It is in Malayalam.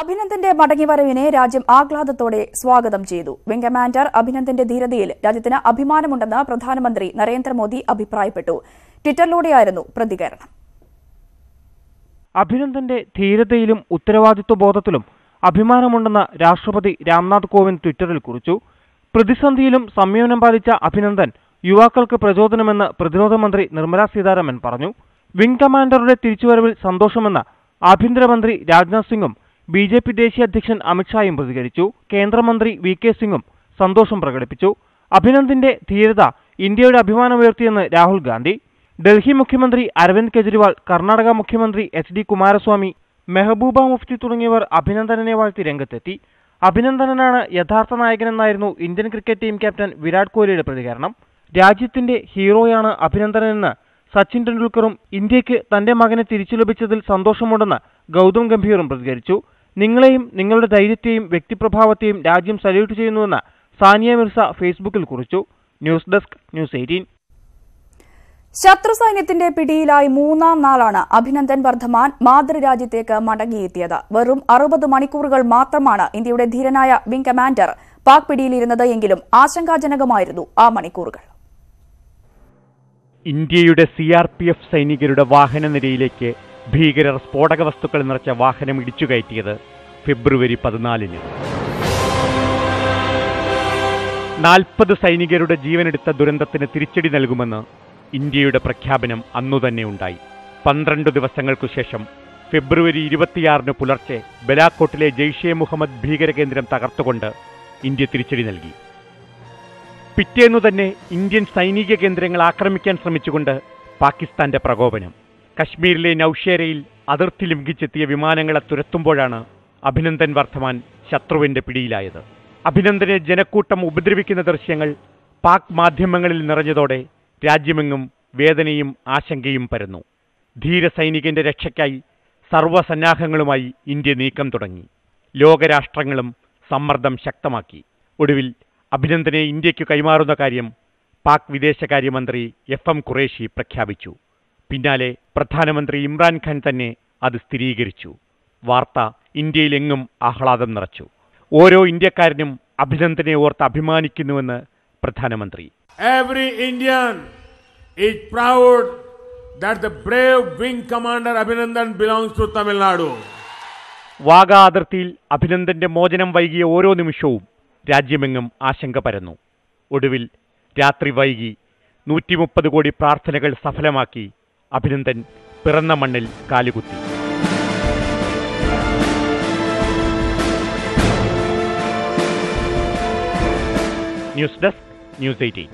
അഭിനന്ദന്റെ മടങ്ങിവരവിനെ രാജ്യം ആഹ്ലാദത്തോടെ സ്വാഗതം ചെയ്തു. വിംഗ് കമാൻഡർ അഭിനന്ദന്റെ ധീരതയിൽ രാജ്യത്തിന് അഭിമാനമുണ്ടെന്ന് പ്രധാനമന്ത്രി നരേന്ദ്രമോദി അഭിപ്രായപ്പെട്ടു. ട്വിറ്ററിലൂടെയായിരുന്നു പ്രതികരണം. അഭിനന്ദന്റെ ധീരതയിലും ഉത്തരവാദിത്വബോധത്തിലും അഭിമാനമുണ്ടെന്ന് രാഷ്ട്രപതി രാംനാഥ് കോവിന്ദ് ട്വിറ്ററിൽ കുറിച്ചു. പ്രതിസന്ധിയിലും സംയമനം പാലിച്ച അഭിനന്ദൻ യുവാക്കൾക്ക് പ്രചോദനമെന്ന് പ്രതിരോധ മന്ത്രി നിർമ്മല സീതാരാമൻ പറഞ്ഞു. വിംഗ് കമാൻഡറുടെ തിരിച്ചുവരവിൽ സന്തോഷമെന്ന് ആഭ്യന്തരമന്ത്രി രാജ്നാഥ് സിംഗും BJP ദേശീയ അധ്യക്ഷൻ അമിത്ഷായും പ്രതികരിച്ചു. കേന്ദ്രമന്ത്രി VK സിംഗും സന്തോഷം പ്രകടിപ്പിച്ചു. അഭിനന്ദന്റെ ധീരത ഇന്ത്യയുടെ അഭിമാനമുയർത്തിയെന്ന് രാഹുൽ ഗാന്ധി. ഡൽഹി മുഖ്യമന്ത്രി അരവിന്ദ് കെജ്രിവാൾ, കർണാടക മുഖ്യമന്ത്രി HD കുമാരസ്വാമി, മെഹബൂബ മുഫ്തി തുടങ്ങിയവർ അഭിനന്ദനെ വാഴ്ത്തി രംഗത്തെത്തി. അഭിനന്ദനാണ് യഥാർത്ഥ നായകനെന്നായിരുന്നു Indian cricket team captain Virat കോഹ്ലിയുടെ പ്രതികരണം. രാജ്യത്തിന്റെ ഹീറോയാണ് അഭിനന്ദനെന്ന് സച്ചിൻ ടെണ്ടുൽക്കറും ഇന്ത്യക്ക് തന്റെ മകനെ തിരിച്ചു ലഭിച്ചതിൽ സന്തോഷമുണ്ടെന്ന് ഗൗതം ഗംഭീറും പ്രതികരിച്ചു. നിങ്ങളെയും നിങ്ങളുടെ ധൈര്യത്തെയും വ്യക്തിപ്രഭാവത്തെയും രാജ്യം സല്യൂട്ട് ചെയ്യുന്നുവെന്ന് സാനിയ മിർസ ഫേസ്ബുക്കിൽ കുറിച്ചു. News desk news 18. ശത്രു സൈന്യത്തിന്റെ പിടിയിലായി മൂന്നാം നാളാണ് അഭിനന്ദൻ വർദ്ധമാൻ മാതൃരാജ്യത്തേക്ക് മടങ്ങിയെത്തിയത്. വെറും 60 മണിക്കൂറുകൾ മാത്രമാണ് ഇന്ത്യയുടെ ധീരനായ വിംഗ് കമാൻഡർ പാക് പിടിയിലിരുന്നത് എങ്കിലും ആശങ്കാജനകമായിരുന്നു ആ മണിക്കൂറുകൾ. ഇന്ത്യയുടെ CRPF സൈനികരുടെ വാഹനനിരയിലേക്ക് ഭീകരർ സ്ഫോടക വസ്തുക്കൾ നിറച്ച വാഹനം ഇടിച്ചുകയറ്റിയത് ഫെബ്രുവരി 14-ന്. 40 സൈനികരുടെ ജീവനെടുത്ത ദുരന്തത്തിന് തിരിച്ചടി നൽകുമെന്ന് ഇന്ത്യയുടെ പ്രഖ്യാപനം അന്നുതന്നെ ഉണ്ടായി. 12 ദിവസങ്ങൾക്കു ശേഷം ഫെബ്രുവരി 26-ന് പുലർച്ചെ ബലാക്കോട്ടിലെ ജെയ്ഷെ മുഹമ്മദ് ഭീകരകേന്ദ്രം തകർത്തുകൊണ്ട് ഇന്ത്യ തിരിച്ചടി നൽകി. പിറ്റേന്നു തന്നെ ഇന്ത്യൻ സൈനിക കേന്ദ്രങ്ങൾ ആക്രമിക്കാൻ ശ്രമിച്ചുകൊണ്ട് പാകിസ്ഥാന്റെ പ്രകോപനം. കശ്മീരിലെ നൌഷേരയിൽ അതിർത്തി ലംഘിച്ചെത്തിയ വിമാനങ്ങളെ തുരത്തുമ്പോഴാണ് അഭിനന്ദൻ വർദ്ധമാൻ ശത്രുവിന്റെ പിടിയിലായത്. അഭിനന്ദനെ ജനക്കൂട്ടം ഉപദ്രവിക്കുന്ന ദൃശ്യങ്ങൾ പാക് മാധ്യമങ്ങളിൽ നിറഞ്ഞതോടെ രാജ്യമെങ്ങും വേദനയും ആശങ്കയും പരന്നു. ധീര സൈനികന്റെ രക്ഷയ്ക്കായി സർവ്വസന്നാഹങ്ങളുമായി ഇന്ത്യ നീക്കം തുടങ്ങി. ലോകരാഷ്ട്രങ്ങളും സമ്മർദ്ദം ശക്തമാക്കി. ഒടുവിൽ അഭിനന്ദനെ ഇന്ത്യയ്ക്ക് കൈമാറുന്ന കാര്യം പാക് വിദേശകാര്യമന്ത്രി FM ഖുറേഷി പ്രഖ്യാപിച്ചു. പിന്നാലെ പ്രധാനമന്ത്രി ഇമ്രാൻഖാൻ തന്നെ അത് സ്ഥിരീകരിച്ചു. വാർത്ത ഇന്ത്യയിലെങ്ങും ആഹ്ലാദം നിറച്ചു. ഓരോ ഇന്ത്യക്കാരനും അഭിനന്ദനെ ഓർത്ത് അഭിമാനിക്കുന്നുവെന്ന് പ്രധാനമന്ത്രി. Every Indian is proud that the brave wing commander Abhinandan belongs to Tamil Nadu. Wagah അതിർത്തിയിൽ അഭിനന്ദന്റെ മോചനം വൈകിയ ഓരോ നിമിഷവും രാജ്യമെങ്ങും ആശങ്ക പരന്നു. ഒടുവിൽ രാത്രി വൈകി 130 കോടി പ്രാർത്ഥനകൾ സഫലമാക്കി അഭിനന്ദൻ പിറന്ന മണ്ണിൽ കാലുകുത്തി. News desk news 18.